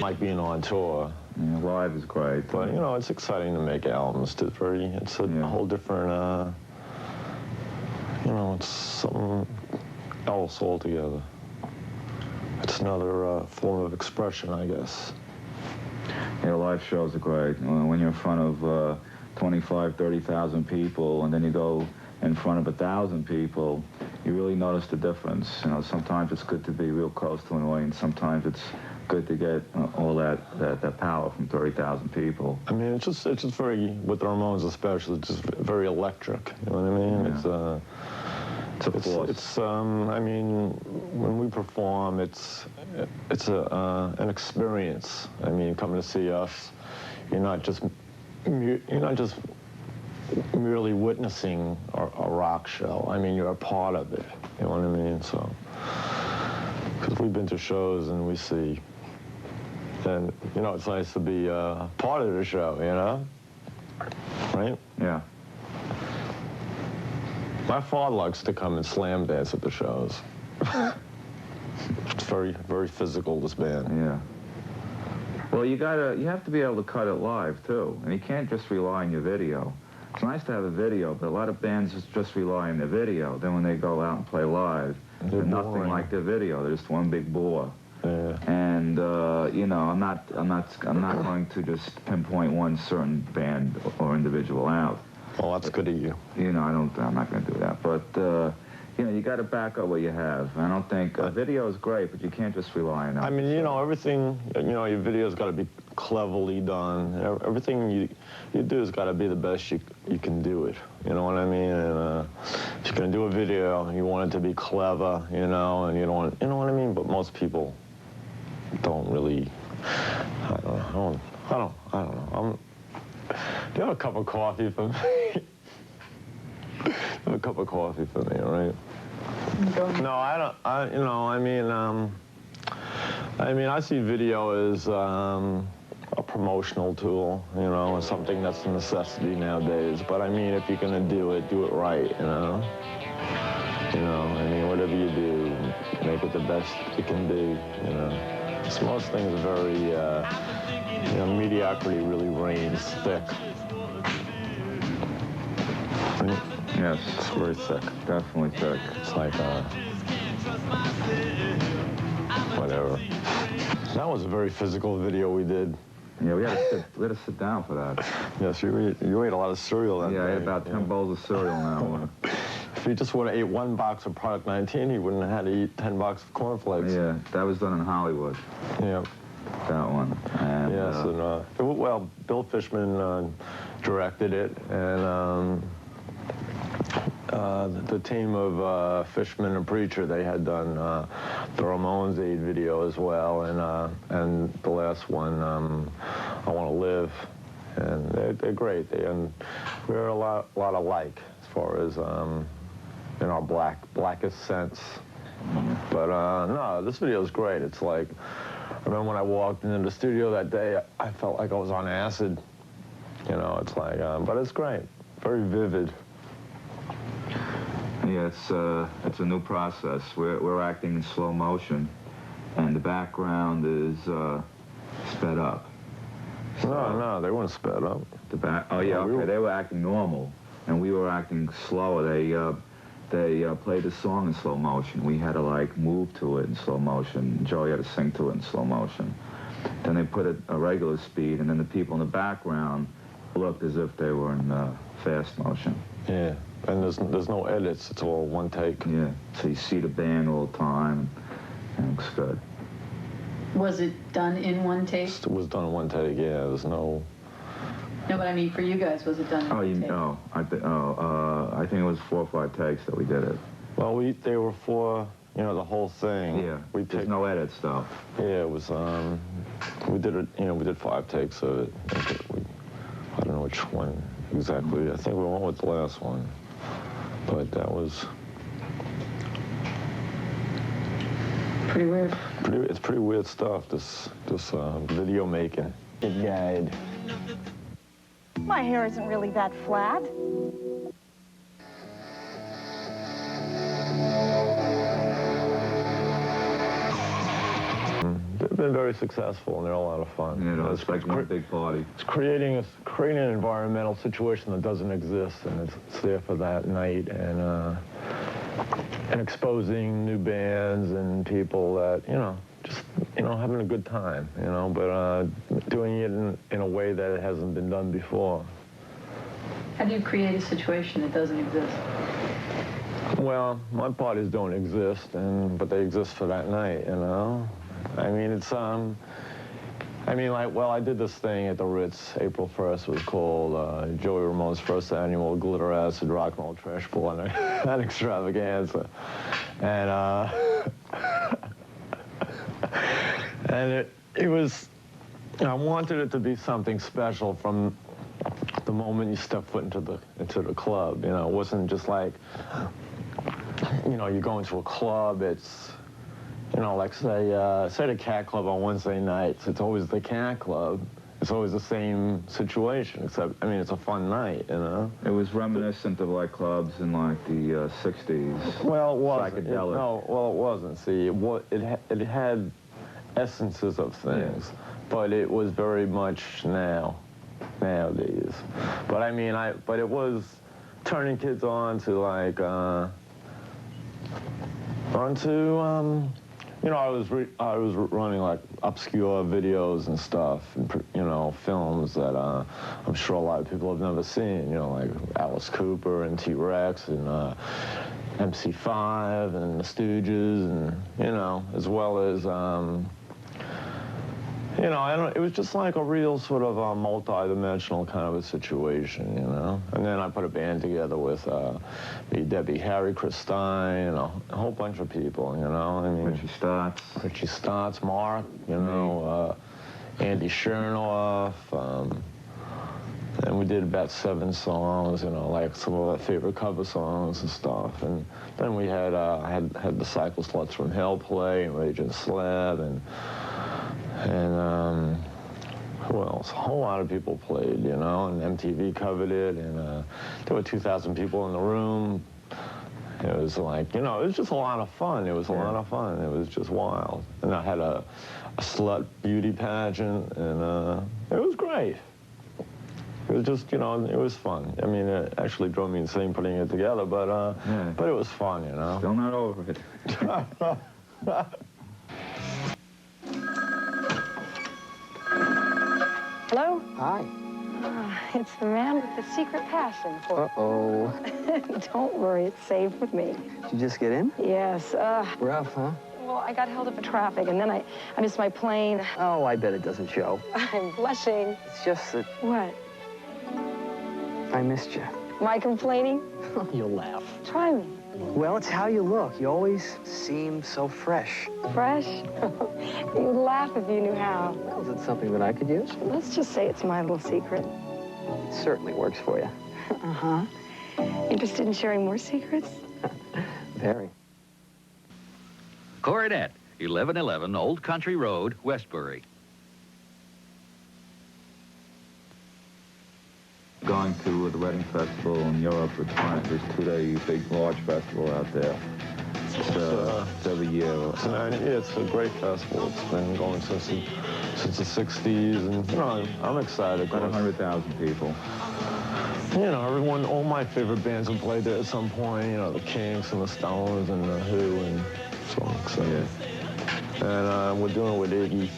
like being on tour. Yeah, live is great. But, you know, it's exciting to make albums. It's a whole different, you know, it's something else altogether. It's another form of expression, I guess. Yeah, live shows are great. When you're in front of 25, 30,000 people, and then you go in front of 1,000 people, you really notice the difference. You know, sometimes it's good to be real close to an audience. Sometimes it's good to get all that power from 30,000 people. I mean, it's just very, with the Ramones especially, it's just very electric. You know what I mean? Yeah. I mean, when we perform, it's an experience. I mean, coming to see us, you're not just merely witnessing a rock show. I mean, you're a part of it. You know what I mean? So, because we've been to shows and we see, and you know, it's nice to be part of the show. You know, right? Yeah. My father likes to come and slam dance at the shows. It's very, very physical, this band. Yeah. Well, you have to be able to cut it live, too. And you can't just rely on your video. It's nice to have a video, but a lot of bands just rely on the video. Then when they go out and play live, they're nothing like their video. They're just one big bore. Yeah. And, you know, I'm not going to just pinpoint one certain band or individual out. Well, that's good of you. You know, I'm not going to do that. But, you know, you got to back up what you have. I don't think, video is great, but you can't just rely on it. I mean, you know, everything, you know, your video's got to be cleverly done. Everything you do has got to be the best you can do it. You know what I mean? And if you're going to do a video, you want it to be clever, you know, and you don't want, you know what I mean? But most people don't really, I don't know. Do you have a cup of coffee for me? Have a cup of coffee for me, all right? No, I don't. You know, I mean, I see video as a promotional tool. You know, as something that's a necessity nowadays. But I mean, if you're gonna do it right. You know. You know, I mean, whatever you do, make it the best it can be. You know, so most things are very. You know, mediocrity really reigns thick. Yes. It's very thick. Definitely thick. It's like, whatever. That was a very physical video we did. Yeah, we had to sit down for that. Yes, you ate a lot of cereal that day. Yeah, I ate about 10 bowls of cereal now. If he just would have ate one box of Product 19, he wouldn't have had to eat 10 boxes of cornflakes. Yeah, that was done in Hollywood. Yeah. That one. And, yes, and, well, Bill Fishman directed it, and the team of Fishman and Preacher, they had done the Ramones Aid video as well, and the last one, I Want to Live, and they're great. And we're a lot alike as far as in our blackest sense. But no, this video is great. It's like, I remember when I walked into the studio that day, I felt like I was on acid. You know, it's like, but it's great, very vivid. Yeah, it's a new process. We're acting in slow motion, and the background is sped up. So no, they weren't sped up. Oh yeah, okay, they were acting normal, and we were acting slower. They played the song in slow motion. We had to like move to it in slow motion. Joey had to sing to it in slow motion. Then they put it a regular speed, and then the people in the background looked as if they were in fast motion. Yeah, and there's no edits. It's all one take. Yeah, so you see the band all the time, and it looks good. Was it done in one take? It was done in one take. Yeah, there's no. No, but I mean, for you guys, was it done in one take? Oh, I think it was 4 or 5 takes that we did it. Well, they were for, you know, the whole thing. Yeah, there's no edit stuff. Yeah, it was, we did it, you know, we did 5 takes of it. I don't know which one exactly. I think we went with the last one. But that was... Pretty weird. It's pretty weird stuff, this video making. Good guide. My hair isn't really that flat. been very successful, and they're a lot of fun. You know, it's like one big party. It's creating an environmental situation that doesn't exist, and it's there for that night, and exposing new bands and people that, just, having a good time, but doing it in a way that it hasn't been done before. How do you create a situation that doesn't exist? Well, my parties don't exist, but they exist for that night, I mean, it's, I did this thing at the Ritz, April 1st, it was called Joey Ramones' first annual Glitter Acid Rock and Roll Trash Ball and Extravaganza. And, and it was, I wanted it to be something special from the moment you step foot into the club. It wasn't just like, you go into a club, it's, like say the Cat Club on Wednesday nights, it's always the Cat Club. It's always the same situation, except, it's a fun night, It was reminiscent of, like, clubs in, like, the 60s. Well, it wasn't. Psychedelic. It wasn't. See, it had essences of things, but it was very much nowadays. But, but it was turning kids on to, like, I was running like obscure videos and stuff, and films that I'm sure a lot of people have never seen. Like Alice Cooper and T-Rex and MC5 and the Stooges, and as well as it was just like a real sort of multi-dimensional kind of a situation, And then I put a band together with me, Debbie, Harry, Chris Stein, a whole bunch of people, Richie Stotts, Mark, Andy Chernoff, and we did about 7 songs, like some of our favorite cover songs and stuff. And then we had had the Cycle Sluts from Hell play, and Rage and Slab, and who else? A whole lot of people played, and MTV covered it, and there were 2,000 people in the room. It was like, it was just a lot of fun. It was a lot of fun. It was just wild. And I had a slut beauty pageant, and it was great. It was just, it was fun. It actually drove me insane putting it together, but it was fun, Still not over it. Hello? Hi. It's the man with the secret passion for... Uh-oh. Don't worry, it's safe with me. Did you just get in? Yes, Rough, huh? well, I got held up in traffic, and then I missed my plane. Oh, I bet it doesn't show. I'm blushing. It's just that What? I missed you. Am I complaining? You'll laugh. Try me. Well, it's how you look. You always seem so fresh. Fresh? You'd laugh if you knew how. Well, is it something that I could use? Let's just say it's my little secret. It certainly works for you. Uh-huh. Interested in sharing more secrets? Very. Coronet, 1111 Old Country Road, Westbury. Going to the Reading Festival in Europe, it's 2-day big, large festival out there. It's every year. It's a great festival. It's been going since the 60s, and I'm excited. About 100,000 people. All my favorite bands have played there at some point. The Kinks and the Stones and the Who, and so I'm excited. And we're doing it with Iggy.